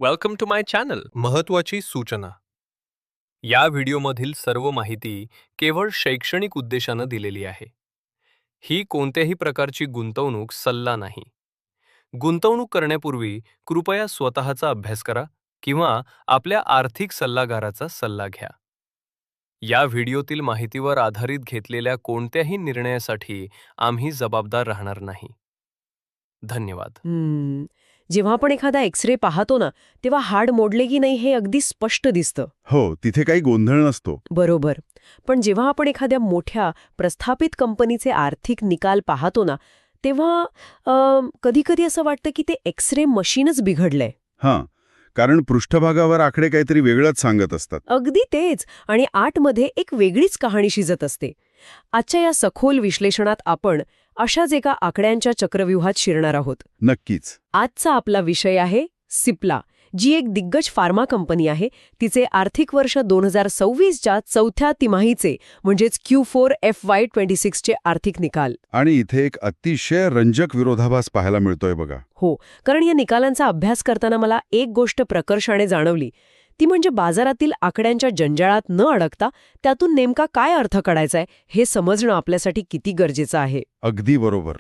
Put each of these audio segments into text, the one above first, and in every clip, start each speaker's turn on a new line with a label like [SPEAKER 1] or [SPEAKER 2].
[SPEAKER 1] Welcome to my channel. महत्त्वाची सूचना. या व्हिडिओमधील सर्व माहिती केवळ शैक्षणिक उद्देशानं दिलेली आहे. ही कोणत्याही प्रकारची गुंतवणूक सल्ला नाही. गुंतवणूक करण्यापूर्वी कृपया स्वतःचा अभ्यास करा किंवा आपल्या आर्थिक सल्लागाराचा सल्ला घ्या. या व्हिडिओतील माहितीवर आधारित घेतलेल्या कोणत्याही निर्णयासाठी आम्ही जबाबदार राहणार नाही. धन्यवाद.
[SPEAKER 2] जेव्हा आपण एखादा एक्सरे पाहतो ना, तेव्हा हाड मोडले की नाही हे अगदी स्पष्ट दिसतं.
[SPEAKER 3] हो, तिथे काही गोंधळ नसतो.
[SPEAKER 2] बरोबर. पण जेव्हा आपण एखाद्या मोठ्या प्रस्थापित कंपनीचे आर्थिक निकाल पाहतो ना, तेव्हा कधी-कधी असं वाटतं की ते एक्सरे मशीनच बिघडलंय.
[SPEAKER 3] हां, कारण पृष्ठभागावर आकडे काहीतरी वेगळंच सांगत असतात.
[SPEAKER 2] अगदी तेच. आणि आतमध्ये एक वेगळीच कहाणी शिजत असते. आजच्या या सखोल विश्लेषणात आपण अशाच एका आकड्यांच्या चक्रव्यूहात शिरणार आहोत.
[SPEAKER 3] नक्कीच.
[SPEAKER 2] आजचा आपला विषय आहे सिप्ला, जी एक दिग्गज फार्मा कंपनी आहे. तिचे आर्थिक वर्ष 2026च्या चौथ्या तिमाहीचे म्हणजेच Q4 FY26 चे आर्थिक निकाल.
[SPEAKER 3] आणि इथे एक अतिशय रंजक विरोधाभास पाहायला मिळतोय बघा.
[SPEAKER 2] हो, कारण या निकालांचा अभ्यास करताना मला एक गोष्ट प्रकर्षाने जाणवली. ती म्हणजे बाजारातील आकड्यांच्या जंजाळात न अडकता त्यातून नेमका काय अर्थ काढायचाय हे समजणं आपल्यासाठी किती गरजेचं आहे.
[SPEAKER 3] अगदी बरोबर.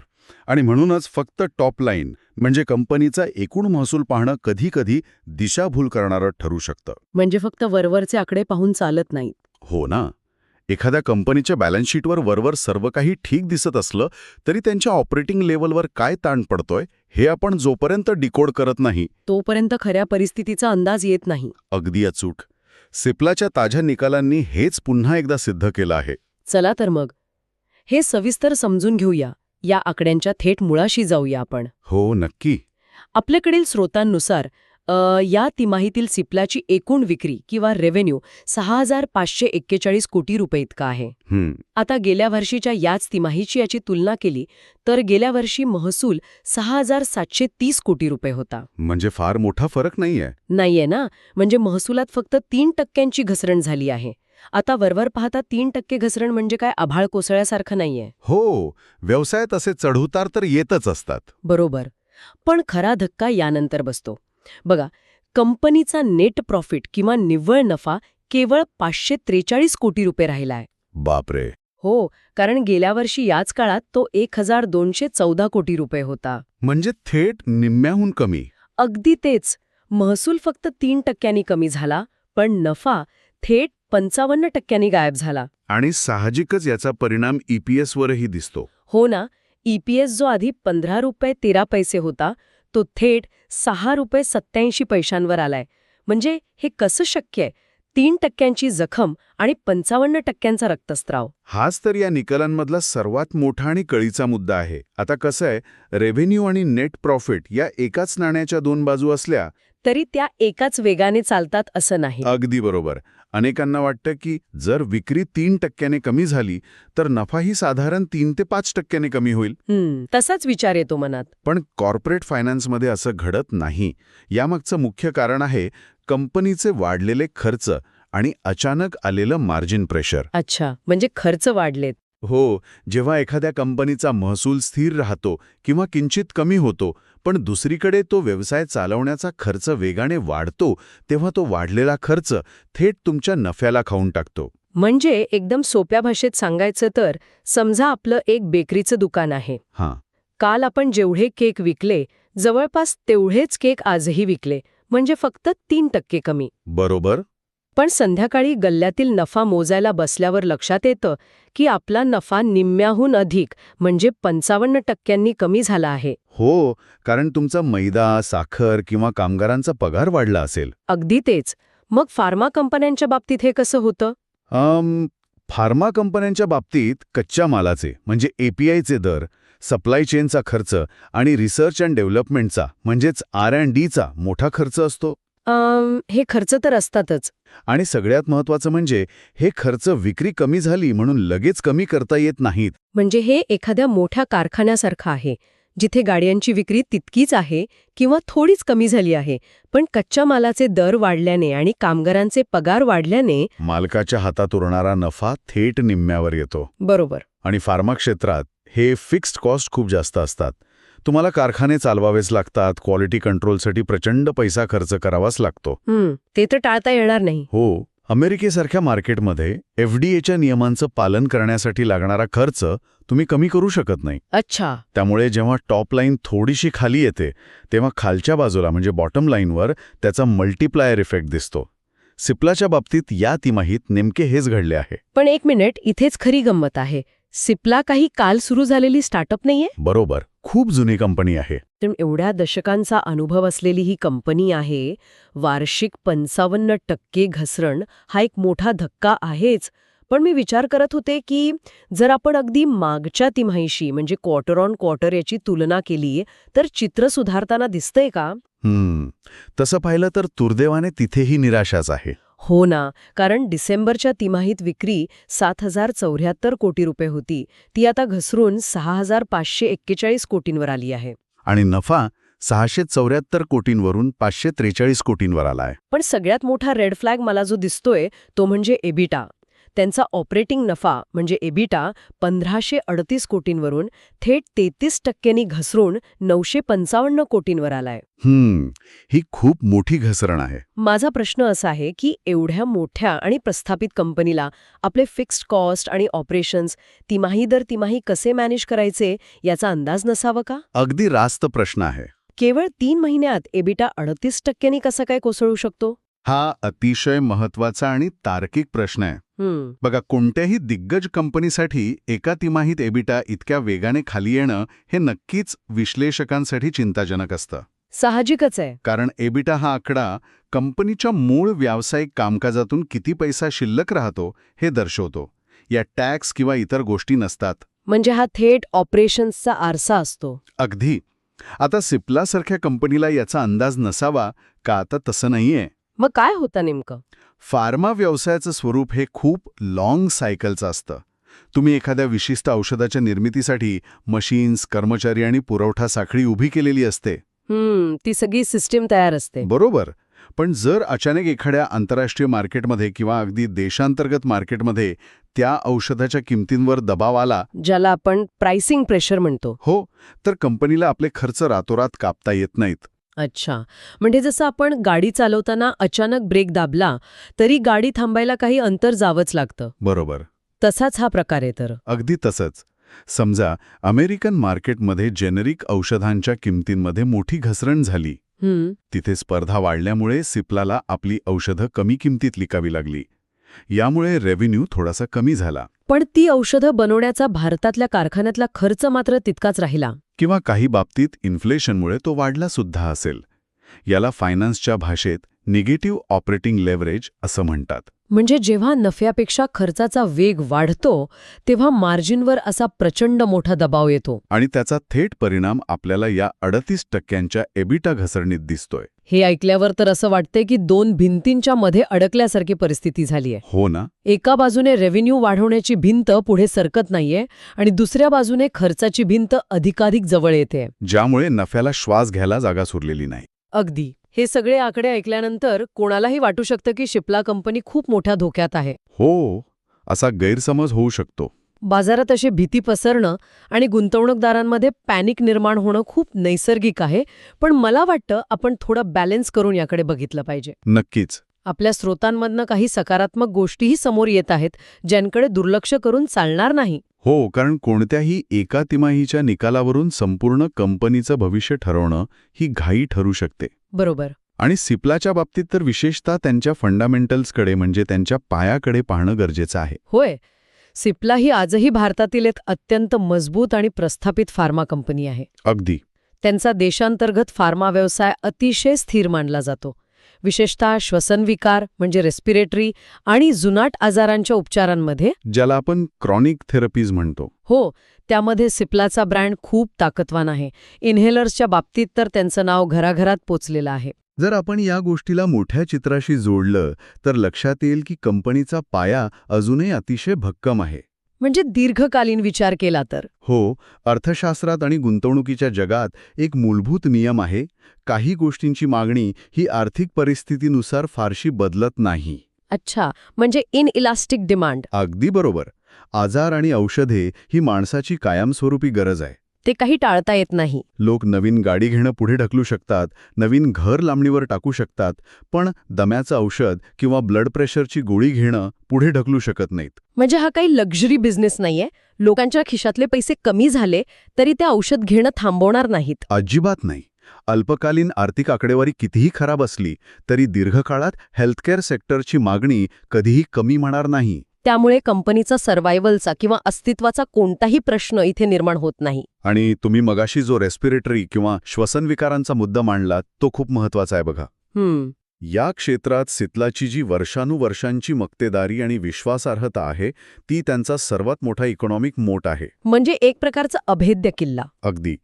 [SPEAKER 3] आणि म्हणूनच फक्त टॉप लाईन म्हणजे कंपनीचा एकूण महसूल पाहणं कधी-कधी दिशाभूल करणारं ठरू शकतं.
[SPEAKER 2] म्हणजे फक्त वरवरचे आकडे पाहून चालत नाहीत.
[SPEAKER 3] हो ना. एखाद्या कंपनीच्या बॅलन्स शीटवर वरवर सर्व काही ठीक दिसत असलं तरी त्यांच्या ऑपरेटिंग लेव्हलवर काय ताण पडतोय हे आपण जोपर्यंत डिकोड करत नाही
[SPEAKER 2] तोपर्यंत खऱ्या परिस्थितीचा अंदाज येत नाही.
[SPEAKER 3] अगदी अचूक. सिप्लाच्या ताज्या निकालांनी हेच पुन्हा एकदा सिद्ध केलं आहे.
[SPEAKER 2] चला तर मग हे सविस्तर समजून घेऊया. या आकड्यांच्या थेट मुळाशी जाऊया आपण.
[SPEAKER 3] हो, नक्की.
[SPEAKER 2] आपल्याकडील स्रोतांनुसार या तिमाहीतील सिप्लाची एकूण विक्री किंवा रेव्हेन्यू 6,541 कोटी रुपये इतका आहे. आता गेल्या वर्षीच्या याच तिमाहीची याची तुलना केली तर गेल्या वर्षी महसूल 6,730 कोटी रुपये होता.
[SPEAKER 3] म्हणजे फार मोठा फरक
[SPEAKER 2] नाहीये ना. म्हणजे महसुलात फक्त 3% घसरण झाली आहे. आता वरवर पाहता 3% घसरण म्हणजे काय आभाळ कोसळल्यासारखं नाहीये.
[SPEAKER 3] हो, व्यवसायात असे चढउतार तर येतच असतात.
[SPEAKER 2] बरोबर. पण खरा धक्का यानंतर बसतो. बघा, कंपनीचा नेट प्रॉफिट किंवा निव्वळ नफा केवळ 543 कोटी रुपये राहिलाय.
[SPEAKER 3] बापरे.
[SPEAKER 2] हो, कारण गेल्या वर्षी याच काळात तो 1,214 कोटी रुपये होता.
[SPEAKER 3] म्हणजे थेट निम्म्याहून कमी.
[SPEAKER 2] अगदी तेच. महसूल फक्त 3% कमी झाला, पण नफा थेट 55% गायब झाला.
[SPEAKER 3] आणि साहजिकच याचा परिणाम EPS वरही दिसतो.
[SPEAKER 2] हो ना. EPS जो आधी 15 रुपये 13 पैसे होता तो थेट 6 रुपये 87 पैशांवर आलाय. म्हणजे हे कसं शक्य आहे? 3% जखम आणि 55% रक्तस्राव.
[SPEAKER 3] हाच तर या निकालांमधला सर्वात मोठा आणि कळीचा मुद्दा आहे. आता कसं आहे, रेव्हेन्यू आणि नेट प्रॉफिट या एकाच नाण्याच्या दोन बाजू असल्या
[SPEAKER 2] तरी त्या एकाच वेगाने चालतात असं नाही.
[SPEAKER 3] अगदी बरोबर. अनेकांना वाटतं की जर विक्री 3% कमी झाली तर नफाही साधारण 3 ते 5% कमी होईल.
[SPEAKER 2] तसाच विचार येतो मनात.
[SPEAKER 3] पण कॉर्पोरेट फायनान्समध्ये असं घडत नाही. यामागचं मुख्य कारण आहे कंपनीचे वाढलेले खर्च आणि अचानक आलेलं मार्जिन प्रेशर.
[SPEAKER 2] अच्छा, म्हणजे खर्च वाढलेत.
[SPEAKER 3] हो, जेव्हा एखाद्या कंपनीचा महसूल स्थिर राहतो किंवा किंचित कमी होतो पण दुसरीकडे तो व्यवसाय चालवण्याचा खर्च वेगाने वाढतो तेव्हा तो वाढलेला खर्च थेट तुमच्या नफ्याला खाऊन टाकतो.
[SPEAKER 2] म्हणजे एकदम सोप्या भाषेत सांगायचं तर समजा आपलं एक बेकरीचं दुकान आहे. काल आपण जेवढे केक विकले जवळपास तेवढेच केक आजही विकले, म्हणजे फक्त 3% कमी.
[SPEAKER 3] बरोबर.
[SPEAKER 2] पण संध्याकाळी गल्ल्यातील नफा मोजायला बसल्यावर लक्षात येतं की आपला नफा निम्म्याहून अधिक म्हणजे 55% कमी झाला आहे.
[SPEAKER 3] हो, कारण तुमचा मैदा, साखर किंवा कामगारांचा पगार वाढला असेल.
[SPEAKER 2] अगदी तेच. मग फार्मा कंपन्यांच्या बाबतीत हे कसं होतं?
[SPEAKER 3] फार्मा कंपन्यांच्या बाबतीत कच्च्या मालाचे म्हणजे APIचे दर, सप्लाय चेनचा खर्च आणि रिसर्च अँड डेव्हलपमेंटचा म्हणजेच R&Dचा मोठा खर्च असतो.
[SPEAKER 2] हे खर्च तर असतातच.
[SPEAKER 3] आणि सगळ्यात महत्त्वाचं म्हणजे हे खर्च विक्री कमी झाली म्हणून लगेच कमी करता येत नाहीत.
[SPEAKER 2] म्हणजे हे एखाद्या मोठ्या कारखान्यासारखं आहे जिथे गाड्यांची विक्री तितकीच आहे किंवा थोडीच कमी झाली आहे, पण कच्च्या मालाचे दर वाढल्याने आणि कामगारांचे पगार वाढल्याने
[SPEAKER 3] मालकाच्या हातात उरणारा नफा थेट निम्म्यावर येतो.
[SPEAKER 2] बरोबर.
[SPEAKER 3] आणि फार्मा क्षेत्रात हे फिक्स्ड कॉस्ट खूप जास्त असतात. तुम्हाला कारखाने चालवावेच लागतात, क्वालिटी कंट्रोलसाठी प्रचंड पैसा खर्च करावाच लागतो.
[SPEAKER 2] ते तर टाळता येणार नाही.
[SPEAKER 3] हो, अमेरिकेसारख्या मार्केटमध्ये एफडीएच्या नियमांचं पालन करण्यासाठी लागणारा खर्च तुम्ही कमी करू शकत नाही.
[SPEAKER 2] अच्छा.
[SPEAKER 3] त्यामुळे जेव्हा टॉप लाईन थोडीशी खाली येते तेव्हा खालच्या बाजूला म्हणजे बॉटम लाईनवर त्याचा मल्टिप्लायर इफेक्ट दिसतो. सिप्लाच्या बाबतीत या तिमाहीत नेमके हेच घडले आहे.
[SPEAKER 2] पण एक मिनिट, इथेच खरी गंमत आहे. सिप्ला काही काल सुरू झालेली स्टार्टअप नाहीये.
[SPEAKER 3] बरोबर, खूप जुनी कंपनी आहे.
[SPEAKER 2] तर एवढ्या दशकांचा अनुभव असलेली ही कंपनी आहे. वार्षिक 55% घसरण हा एक मोठा धक्का आहेच. पण मी विचार करत होते की जर आपण अगदी मागच्या तिमाहीशी म्हणजे क्वार्टर ऑन क्वार्टर याची तुलना केली तर चित्र सुधारताना दिसतंय का?
[SPEAKER 3] तसं पाहिलं तर दुर्दैवाने तिथेही निराशाच आहे.
[SPEAKER 2] हो ना, कारण डिसेंबरच्या तिमाहीत विक्री 7,074 कोटी रुपये होती. ती आता घसरून 6,541 कोटींवर आली आहे.
[SPEAKER 3] आणि नफा 674 कोटींवरून 543 कोटींवर आलाय.
[SPEAKER 2] पण सगळ्यात मोठा रेड फ्लॅग मला जो दिसतोय तो म्हणजे एबिटा. त्यांचा ऑपरेटिंग नफा म्हणजे एबिटा 1,538 कोटींवरून थेट 33% घसरून 955 कोटींवर आलाय.
[SPEAKER 3] ही खूप मोठी घसरण आहे.
[SPEAKER 2] माझा प्रश्न असा आहे की एवढ्या मोठ्या आणि प्रस्थापित कंपनीला आपले फिक्स्ड कॉस्ट आणि ऑपरेशन्स तिमाही दर तिमाही कसे मॅनेज करायचे याचा अंदाज नसावा का?
[SPEAKER 3] अगदी रास्त प्रश्न आहे.
[SPEAKER 2] केवळ 3 महिन्यात एबिटा 38% कसा काय कोसळू शकतो?
[SPEAKER 3] हा अतिशय महत्वाचा आणि तार्किक प्रश्न आहे. बघा, कोणत्याही दिग्गज कंपनीसाठी एका तिमाहीत एबिटा इतक्या वेगाने खाली येणं हे नक्कीच विश्लेषकांसाठी चिंताजनक असतं.
[SPEAKER 2] साहजिकच आहे.
[SPEAKER 3] कारण एबिटा हा आकडा कंपनीच्या मूळ व्यावसायिक कामकाजातून किती पैसा शिल्लक राहतो हे दर्शवतो. या टॅक्स किंवा इतर गोष्टी नसतात.
[SPEAKER 2] म्हणजे हा थेट ऑपरेशन्सचा आरसा असतो.
[SPEAKER 3] अगदी. आता सिप्लासारख्या कंपनीला याचा अंदाज नसावा का? आता तसं नाहीये.
[SPEAKER 2] मग काय होतं नेमकं?
[SPEAKER 3] फार्मा व्यवसायाचं स्वरूप हे खूप लाँग सायकलचं असतं. तुम्ही एखाद्या विशिष्ट औषधाच्या निर्मितीसाठी मशीन्स, कर्मचारी आणि पुरवठा साखळी उभी केलेली असते.
[SPEAKER 2] ती सगळी सिस्टीम तयार असते.
[SPEAKER 3] बरोबर. पण जर अचानक एखाद्या आंतरराष्ट्रीय मार्केटमध्ये किंवा अगदी देशांतर्गत मार्केटमध्ये त्या औषधाच्या किमतींवर दबाव आला,
[SPEAKER 2] ज्याला आपण प्राइसिंग प्रेशर म्हणतो.
[SPEAKER 3] हो, तर कंपनीला आपले खर्च रातोरात कापता येत नाहीत.
[SPEAKER 2] अच्छा, म्हणजे जसं आपण गाडी चालवताना अचानक ब्रेक दाबला तरी गाडी थांबायला काही अंतर जावंच लागतं.
[SPEAKER 3] बरोबर.
[SPEAKER 2] तसाच हा प्रकार आहे तर.
[SPEAKER 3] अगदी तसंच. समजा अमेरिकन मार्केटमध्ये जेनेरिक औषधांच्या किमतींमध्ये मोठी घसरण झाली. तिथे स्पर्धा वाढल्यामुळे सिप्लाला आपली औषधं कमी किमतीत विकावी लागली. यामुळे रेव्हेन्यू थोडासा कमी झाला.
[SPEAKER 2] पण ती औषधं बनवण्याचा भारतातल्या कारखान्यातला खर्च मात्र तितकाच राहिला.
[SPEAKER 3] किंवा काही बाबतीत इन्फ्लेशनमुळे तो वाढला सुद्धा असेल. याला फायनान्सच्या भाषेत निगेटिव्ह ऑपरेटिंग लेव्हरेज असं म्हणतात.
[SPEAKER 2] म्हणजे जेव्हा नफ्यापेक्षा खर्चाचा वेग वाढतो तेव्हा मार्जिनवर असा प्रचंड मोठा दबाव येतो.
[SPEAKER 3] आणि त्याचा थेट परिणाम आपल्याला या 38% एबिटा घसरणीत दिसतोय.
[SPEAKER 2] हे ऐकल्यावर तर असं वाटतंय की 2 भिंतींच्या मध्ये अडकल्यासारखी परिस्थिती झालीय.
[SPEAKER 3] हो ना.
[SPEAKER 2] एका बाजूने रेव्हेन्यू वाढवण्याची भिंत पुढे सरकत नाहीये आणि दुसऱ्या बाजूने खर्चाची भिंत अधिकाधिक जवळ येते,
[SPEAKER 3] ज्यामुळे नफ्याला श्वास घ्यायला जागा सुरलेली नाही.
[SPEAKER 2] अगदी. हे सगळे आकडे ऐकल्यानंतर कोणालाही वाटू शकतं की सिप्ला कंपनी खूप मोठ्या धोक्यात आहे.
[SPEAKER 3] हो, असा गैरसमज होऊ शकतो.
[SPEAKER 2] बाजारात अशी भीती पसरणं आणि गुंतवणूकदारांमध्ये पॅनिक निर्माण होणं खूप नैसर्गिक आहे. पण मला वाटतं आपण थोडं बॅलन्स करून याकडे बघितलं पाहिजे.
[SPEAKER 3] नक्कीच.
[SPEAKER 2] आपल्या स्रोतांमधनं काही सकारात्मक गोष्टीही समोर येत आहेत ज्यांकडे दुर्लक्ष करून चालणार नाही.
[SPEAKER 3] हो, कारण कोणत्याही एका तिमाहीच्या निकालावरून संपूर्ण कंपनीचं भविष्य ठरवणं ही घाई ठरू शकते.
[SPEAKER 2] बरोबर.
[SPEAKER 3] आणि सिप्लाच्या बाबतीत तर विशेषतः त्यांच्या फंडामेंटल्सकडे म्हणजे त्यांच्या पायाकडे पाहणं गरजेचं आहे.
[SPEAKER 2] होय, सिप्ला ही आजही भारतातील एक अत्यंत मजबूत आणि प्रस्थापित फार्मा कंपनी आहे.
[SPEAKER 3] अगदी.
[SPEAKER 2] त्यांचा देशांतर्गत फार्मा व्यवसाय अतिशय स्थिर मानला जातो. विशेषतः श्वसनविकार म्हणजे रेस्पिरेटरी आणि जुनाट आजारांच्या उपचारांमध्ये,
[SPEAKER 3] ज्याला आपण क्रॉनिक थेरपीज म्हणतो.
[SPEAKER 2] हो, त्यामध्ये सिप्लाचा ब्रँड खूप ताकदवान आहे. इन्हेलर्सच्या बाबतीत तर त्यांचं नाव घराघरात पोचलेलं आहे.
[SPEAKER 3] जर आपण या गोष्टीला मोठ्या चित्राशी जोडलं तर लक्षात येईल की कंपनीचा पाया अजूनही अतिशय भक्कम आहे.
[SPEAKER 2] म्हणजे दीर्घकालीन विचार केला तर.
[SPEAKER 3] हो, अर्थशास्त्रात आणि गुंतवणुकीच्या जगात एक मूलभूत नियम आहे. काही गोष्टींची मागणी ही आर्थिक परिस्थितीनुसार फारशी बदलत नाही.
[SPEAKER 2] अच्छा, म्हणजे इनइलास्टिक डिमांड.
[SPEAKER 3] अगदी बरोबर. आजार आणि औषधे ही माणसाची कायमस्वरूपी गरज आहे.
[SPEAKER 2] ते काही टाळता येत नाही.
[SPEAKER 3] लोक नवीन गाडी घेणं पुढे ढकलू शकतात, नवीन घर लांबणीवर टाकू शकतात, पण दम्याचं औषध किंवा ब्लड प्रेशरची गोळी घेणं पुढे ढकलू शकत नाहीत.
[SPEAKER 2] म्हणजे हा काही लक्झरी बिझनेस नाहीये. लोकांच्या खिशातले पैसे कमी झाले तरी ते औषध घेणं थांबवणार नाहीत.
[SPEAKER 3] अजिबात नाही. अल्पकालीन आर्थिक आकडेवारी कितीही खराब असली तरी दीर्घकाळात हेल्थकेअर सेक्टरची मागणी कधीही कमी होणार नाही.
[SPEAKER 2] त्यामुळे कंपनीचा सर्व्हायव्हलचा किंवा अस्तित्वाचा कोणताही प्रश्न इथे निर्माण होत नाही.
[SPEAKER 3] आणि तुम्ही मगाशी जो रेस्पिरेटरी किंवा श्वसनविकारांचा मुद्दा मांडलात तो खूप महत्वाचा आहे बघा. या क्षेत्रात सिप्लाची जी वर्षानुवर्षांची मक्तेदारी आणि विश्वासार्हता आहे ती त्यांचा सर्वात मोठा इकॉनॉमिक मोट आहे.
[SPEAKER 2] म्हणजे एक प्रकारचा अभेद्य किल्ला.
[SPEAKER 3] अगदी.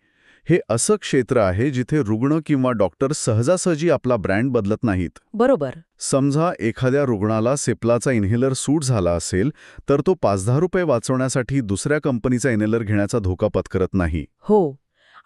[SPEAKER 3] हे असं क्षेत्र आहे जिथे रुग्ण किंवा डॉक्टर सहजासहजी आपला ब्रँड बदलत नाहीत.
[SPEAKER 2] बरोबर.
[SPEAKER 3] समजा एखाद्या रुग्णाला सिप्लाचा इन्हेलर सूट झाला असेल तर तो 5-10 रुपये वाचवण्यासाठी दुसऱ्या कंपनीचा इन्हेलर घेण्याचा धोका पत्करत नाही.
[SPEAKER 2] हो.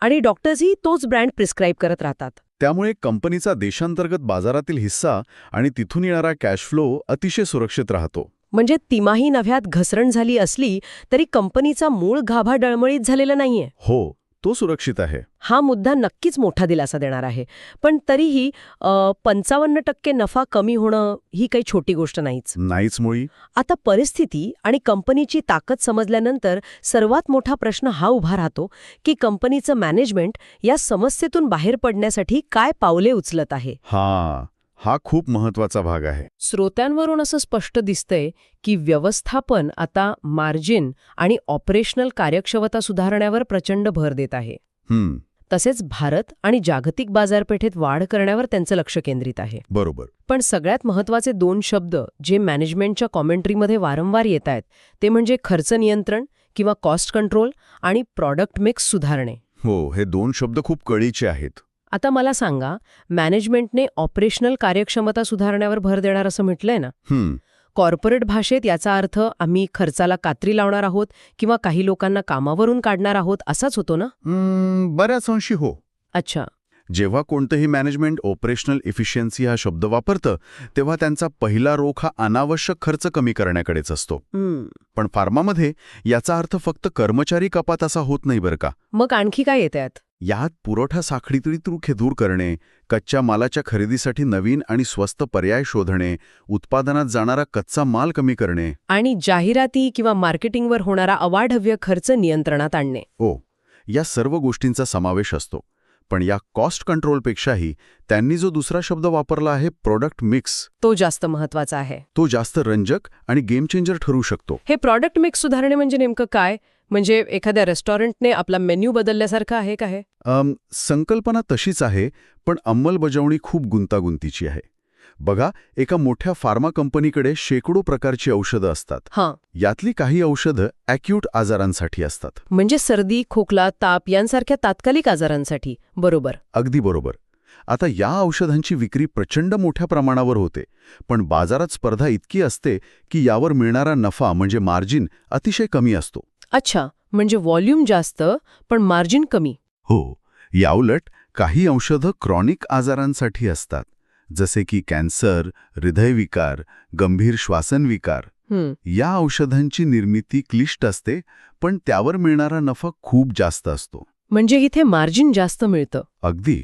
[SPEAKER 2] आणि डॉक्टर्सही तोच ब्रँड प्रिस्क्राईब करत राहतात.
[SPEAKER 3] त्यामुळे कंपनीचा देशांतर्गत बाजारातील हिस्सा आणि तिथून येणारा कॅश फ्लो अतिशय सुरक्षित राहतो.
[SPEAKER 2] म्हणजे तिमाही नफ्यात घसरण झाली असली तरी कंपनीचा मूळ गाभा डळमळीत झालेला नाहीये.
[SPEAKER 3] हो, तो सुरक्षित आहे.
[SPEAKER 2] हा मुद्दा नक्कीच मोठा दिलासा देणार आहे. पण तरीही 55% नफा कमी होणं ही काही छोटी गोष्ट
[SPEAKER 3] नाहीच मुळी.
[SPEAKER 2] आता परिस्थिती आणि कंपनीची ताकद समजल्यानंतर सर्वात मोठा प्रश्न हा उभा राहतो की कंपनीचं मॅनेजमेंट या समस्येतून बाहेर पडण्यासाठी काय पावले उचलत आहे.
[SPEAKER 3] हा खूप महत्वाचा भाग आहे.
[SPEAKER 2] श्रोत्यांवरून असं स्पष्ट दिसतंय की व्यवस्थापन आता मार्जिन आणि ऑपरेशनल कार्यक्षमता सुधारण्यावर प्रचंड भर देत आहे. तसेच भारत आणि जागतिक बाजारपेठेत वाढ करण्यावर त्यांचं लक्ष केंद्रित आहे.
[SPEAKER 3] बरोबर.
[SPEAKER 2] पण सगळ्यात महत्वाचे 2 शब्द जे मॅनेजमेंटच्या कॉमेंट्रीमध्ये वारंवार येत आहेत ते म्हणजे खर्च नियंत्रण किंवा कॉस्ट कंट्रोल आणि प्रॉडक्ट मिक्स सुधारणे.
[SPEAKER 3] हो, हे 2 शब्द खूप कळीचे आहेत.
[SPEAKER 2] आता मला सांगा, मॅनेजमेंटने ऑपरेशनल कार्यक्षमता सुधारण्यावर भर देणार असं म्हटलंय ना. कॉर्पोरेट भाषेत याचा अर्थ आम्ही खर्चाला कात्री लावणार आहोत किंवा काही लोकांना कामावरून काढणार आहोत असाच होतो ना.
[SPEAKER 3] बऱ्याच अंशी हो.
[SPEAKER 2] अच्छा.
[SPEAKER 3] जेव्हा कोणतंही मॅनेजमेंट ऑपरेशनल इफिशियन्सी हा शब्द वापरतं तेव्हा त्यांचा पहिला रोख हा अनावश्यक खर्च कमी करण्याकडेच असतो. पण फार्मामध्ये याचा अर्थ फक्त कर्मचारी कपात असा होत नाही बरं का.
[SPEAKER 2] मग आणखी काय येत आहेत?
[SPEAKER 3] यात पुरवठा साखळीतली त्रुटी दूर करणे, कच्च्या मालाच्या खरेदीसाठी नवीन आणि स्वस्त पर्याय शोधणे, उत्पादनात जाणारा कच्चा माल कमी करणे
[SPEAKER 2] आणि जाहिराती किंवा मार्केटिंगवर होणारा अवाढव्य खर्च नियंत्रणात आणणे.
[SPEAKER 3] या सर्व गोष्टींचा समावेश असतो. पण या कॉस्ट कंट्रोलपेक्षाही त्यांनी जो दुसरा शब्द वापरला आहे प्रॉडक्ट मिक्स,
[SPEAKER 2] तो जास्त महत्वाचा आहे.
[SPEAKER 3] तो जास्त रंजक आणि गेम चेंजर ठरू शकतो.
[SPEAKER 2] हे प्रॉडक्ट मिक्स सुधारणे म्हणजे नेमकं काय? म्हणजे एखाद्या रेस्टॉरंटने आपला मेन्यू बदलल्यासारखं आहे का हे?
[SPEAKER 3] संकल्पना तशीच आहे, पण अंमलबजावणी खूप गुंतागुंतीची आहे. बघा, एका मोठ्या फार्मा कंपनीकडे शेकडो प्रकारची औषधं असतात. यातली काही औषधं ॲक्यूट आजारांसाठी असतात.
[SPEAKER 2] म्हणजे सर्दी, खोकला, ताप यांसारख्या तात्कालिक आजारांसाठी. बरोबर.
[SPEAKER 3] अगदी बरोबर. आता या औषधांची विक्री प्रचंड मोठ्या प्रमाणावर होते, पण बाजारात स्पर्धा इतकी असते की यावर मिळणारा नफा म्हणजे मार्जिन अतिशय कमी असतो.
[SPEAKER 2] अच्छा, म्हणजे व्हॉल्यूम जास्त पण मार्जिन कमी.
[SPEAKER 3] हो. याउलट काही औषधं क्रॉनिक आजारांसाठी असतात, जसे की कॅन्सर, हृदयविकार, गंभीर श्वासनविकार. या औषधांची निर्मिती क्लिष्ट असते, पण त्यावर मिळणारा नफा खूप जास्त असतो.
[SPEAKER 2] म्हणजे इथे मार्जिन जास्त मिळतं.
[SPEAKER 3] अगदी.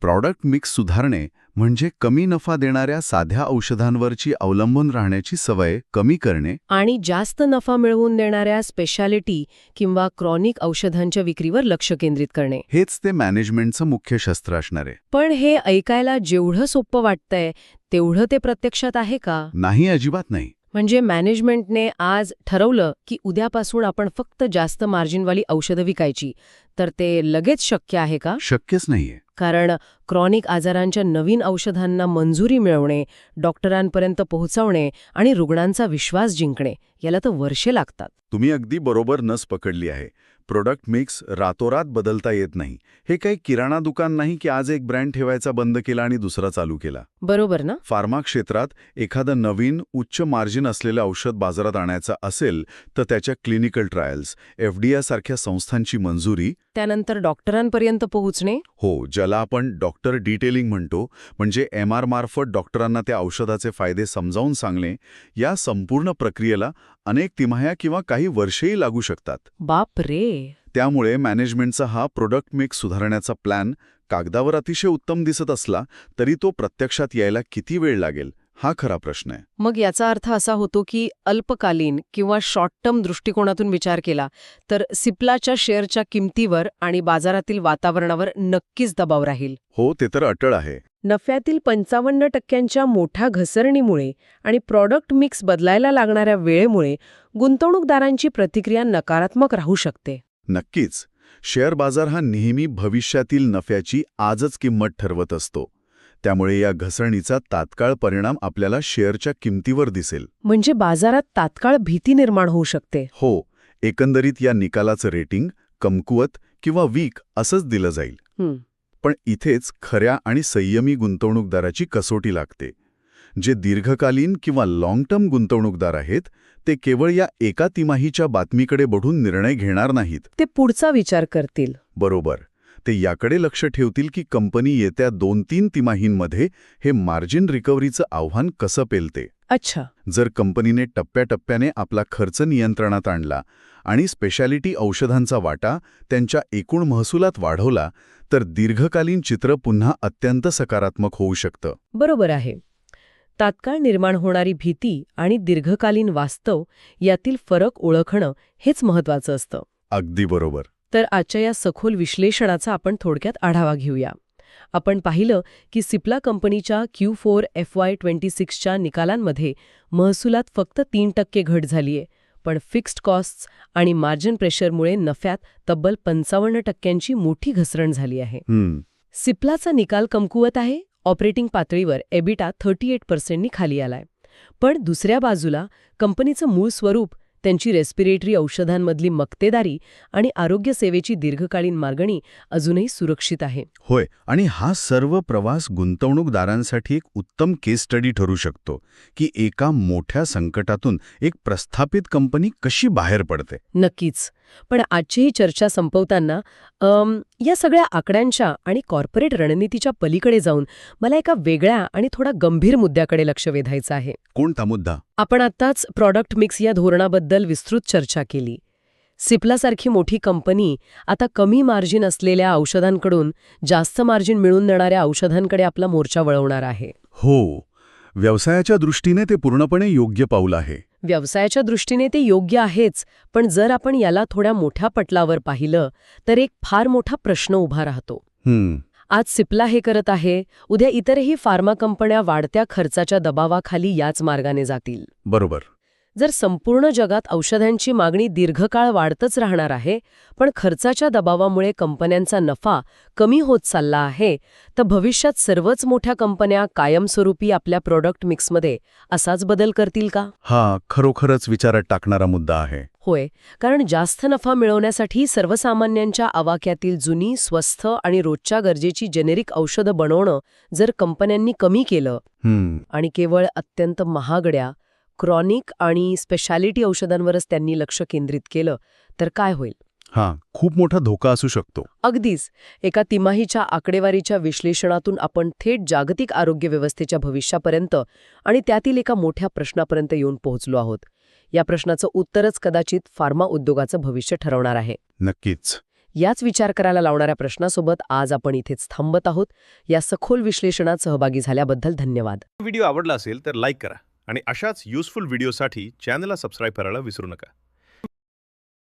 [SPEAKER 3] प्रॉडक्ट मिक्स सुधारणे म्हणजे कमी नफा देणाऱ्या साध्या औषधांवरची अवलंबून राहण्याची सवय कमी करणे
[SPEAKER 2] आणि जास्त नफा मिळवून देणाऱ्या स्पेशालिटी किंवा क्रॉनिक औषधांच्या विक्रीवर लक्ष केंद्रित करणे.
[SPEAKER 3] हेच ते मॅनेजमेंटचं मुख्य शस्त्र असणार आहे.
[SPEAKER 2] पण हे ऐकायला जेवढं सोपं वाटतंय तेवढं ते प्रत्यक्षात आहे का?
[SPEAKER 3] नाही, अजिबात नाही.
[SPEAKER 2] म्हणजे मॅनेजमेंटने आज ठरवलं की उद्यापासून आपण फक्त जास्त मार्जिनवाली औषधं विकायची, तर ते लगेच शक्य आहे का?
[SPEAKER 3] शक्यच नाहीये.
[SPEAKER 2] कारण क्रॉनिक आजारांच्या नवीन औषधांना मंजुरी मिळवणे, डॉक्टरांपर्यंत पोहोचवणे आणि रुग्णांचा विश्वास जिंकणे याला तर वर्षे लागतात.
[SPEAKER 3] तुम्ही अगदी बरोबर नस पकडली आहे. प्रोडक्ट मिक्स रातोरात बदलता येत नाही. हे काही किराणा दुकान नाही की आज एक ब्रँड ठेवायचा बंद केला आणि दुसरा चालू केला.
[SPEAKER 2] बरोबर ना?
[SPEAKER 3] फार्मा क्षेत्रात एखादं नवीन उच्च मार्जिन असलेलं औषध बाजारात आणायचं असेल तर त्याच्या क्लिनिकल ट्रायल्स, FDA सारख्या संस्थांची मंजुरी,
[SPEAKER 2] त्यानंतर डॉक्टरांपर्यंत पोहोचणे.
[SPEAKER 3] हो, ज्याला आपण डॉक्टर डिटेलिंग म्हणतो, म्हणजे MR मार्फत डॉक्टरांना त्या औषधाचे फायदे समजावून सांगणे, या संपूर्ण प्रक्रियेला अनेक तिमाह्या किंवा काही वर्षेही लागू शकतात.
[SPEAKER 2] बाप रे.
[SPEAKER 3] त्यामुळे मॅनेजमेंटचा हा प्रोडक्ट मिक्स सुधारण्याचा प्लॅन कागदावर अतिशय उत्तम दिसत असला तरी तो प्रत्यक्षात यायला किती वेळ लागेल हा खरा प्रश्न आहे.
[SPEAKER 2] मग याचा अर्थ असा होतो की अल्पकालीन किंवा शॉर्ट टर्म दृष्टिकोनातून विचार केला तर सिप्लाच्या शेअरच्या किमतीवर आणि बाजारातील वातावरणावर नक्कीच दबाव राहील.
[SPEAKER 3] हो, ते तर अटळ आहे.
[SPEAKER 2] नफ्यातील 55% मोठ्या घसरणीमुळे आणि प्रॉडक्ट मिक्स बदलायला लागणाऱ्या वेळेमुळे गुंतवणूकदारांची प्रतिक्रिया नकारात्मक राहू शकते.
[SPEAKER 3] नक्कीच. शेअर बाजार हा नेहमी भविष्यातील नफ्याची आजच किंमत ठरवत असतो. त्यामुळे या घसरणीचा तात्काळ परिणाम आपल्याला शेअरच्या किमतीवर दिसेल.
[SPEAKER 2] म्हणजे बाजारात तात्काळ भीती निर्माण होऊ शकते.
[SPEAKER 3] हो, एकंदरीत या निकालाचं रेटिंग कमकुवत किंवा वीक असंच दिलं जाईल. पण इथेच खऱ्या आणि संयमी गुंतवणूकदाराची कसोटी लागते. जे दीर्घकालीन किंवा लाँग टर्म गुंतवणूकदार आहेत ते केवळ या एका तिमाहीच्या बातमीकडे बघून निर्णय घेणार नाहीत.
[SPEAKER 2] ते पुढचा विचार करतील.
[SPEAKER 3] बरोबर. ते याकडे लक्ष ठेवतील की कंपनी येत्या 2-3 तिमाहींमध्ये हे मार्जिन रिकव्हरीचं आव्हान कसं पेलते.
[SPEAKER 2] अच्छा.
[SPEAKER 3] जर कंपनीने टप्प्याटप्प्याने आपला खर्च नियंत्रणात आणला आणि स्पेशालिटी औषधांचा वाटा त्यांच्या एकूण महसुलात वाढवला तर दीर्घकालीन चित्र पुन्हा अत्यंत सकारात्मक होऊ शकतं.
[SPEAKER 2] बरोबर आहे. तात्काळ निर्माण होणारी भीती आणि दीर्घकालीन वास्तव यातील फरक ओळखणं हेच महत्वाचं असतं.
[SPEAKER 3] अगदी बरोबर.
[SPEAKER 2] तर आजच्या या सखोल विश्लेषणाचा आपण थोडक्यात आढावा घेऊया. आपण पाहिलं की सिप्ला कंपनीच्या Q4 FY26च्या निकालांमध्ये महसुलात फक्त 3% घट झालीये, पण फिक्स्ड कॉस्ट्स आणि मार्जिन प्रेशरमुळे नफ्यात तब्बल 55% मोठी घसरण झाली आहे. सिप्लाचा निकाल कमकुवत आहे. ऑपरेटिंग पातळीवर एबिटा 38% खाली आलाय. पण दुसऱ्या बाजूला कंपनीचं मूळ स्वरूप, त्यांची रेस्पिरेटरी औषधांमधली मक्तेदारी आणि आरोग्य सेवेची दीर्घकालीन मागणी अजूनही सुरक्षित आहे.
[SPEAKER 3] होय, आणि हा सर्व प्रवास गुंतवणूकदारांसाठी एक उत्तम केस स्टडी ठरू शकतो की एका मोठ्या संकटातून एक प्रस्थापित कंपनी कशी बाहेर पडते.
[SPEAKER 2] नक्कीच. पण आजची ही चर्चा संपवताना या सगळ्या आकड्यांच्या आणि कॉर्पोरेट रणनीतीच्या पलीकडे जाऊन मला एका वेगळ्या आणि थोडा गंभीर मुद्द्याकडे लक्ष वेधायचं आहे.
[SPEAKER 3] कोणता मुद्दा?
[SPEAKER 2] आपण आत्ताच प्रॉडक्ट मिक्स या धोरणाबद्दल विस्तृत चर्चा केली. सिप्लासारखी मोठी कंपनी आता कमी मार्जिन असलेल्या औषधांकडून जास्त मार्जिन मिळवून देणाऱ्या औषधांकडे आपला मोर्चा वळवणार आहे.
[SPEAKER 3] हो, व्यवसायाच्या दृष्टीने ते पूर्णपणे योग्य पाऊल आहे.
[SPEAKER 2] व्यवसायाच्या दृष्टीने ते योग्य आहेच, पण जर आपण याला थोड्या मोठ्या पटलावर पाहिलं तर एक फार मोठा प्रश्न उभा राहतो. आज सिप्ला हे करत आहे, उद्या इतरही फार्मा कंपन्या वाढत्या खर्चाच्या दबावाखाली याच मार्गाने जातील.
[SPEAKER 3] बरोबर.
[SPEAKER 2] जर संपूर्ण जगात औषधांची मागणी दीर्घकाळ वाढतच राहणार आहे, पण खर्चाच्या दबावामुळे कंपन्यांचा नफा कमी होत चालला आहे, तर भविष्यात सर्वच मोठ्या कंपन्या कायमस्वरूपी आपल्या प्रॉडक्ट मिक्समध्ये असाच बदल करतील का?
[SPEAKER 3] हा खरोखरच विचारात टाकणारा मुद्दा आहे.
[SPEAKER 2] होय, कारण जास्त नफा मिळवण्यासाठी सर्वसामान्यांच्या आवाक्यातील जुनी, स्वस्त आणि रोजच्या गरजेची जेनेरिक औषधं बनवणं जर कंपन्यांनी कमी केलं आणि केवळ अत्यंत महागड्या क्रॉनिक आणि स्पेशालिटी औषधांवरच त्यांनी लक्ष केंद्रित केलं तर काय होईल?
[SPEAKER 3] खूप मोठा धोका असू शकतो.
[SPEAKER 2] अगदीच. एका तिमाहीच्या आकडेवारीच्या विश्लेषणातून आपण थेट जागतिक आरोग्य व्यवस्थेच्या भविष्यापर्यंत आणि त्यातील एका मोठ्या प्रश्नापर्यंत येऊन पोहोचलो आहोत. या प्रश्नाचं उत्तरच कदाचित फार्मा उद्योगाचं भविष्य ठरवणार आहे.
[SPEAKER 3] नक्कीच.
[SPEAKER 2] याच विचार करायला लावणाऱ्या प्रश्नासोबत आज आपण इथेच थांबत आहोत. या सखोल विश्लेषणात सहभागी झाल्याबद्दल धन्यवाद.
[SPEAKER 4] व्हिडिओ आवडला असेल तर लाईक करा आणि अशाच युजफुल व्हिडिओसाठी चॅनलला सबस्क्राईब करायला विसरू नका.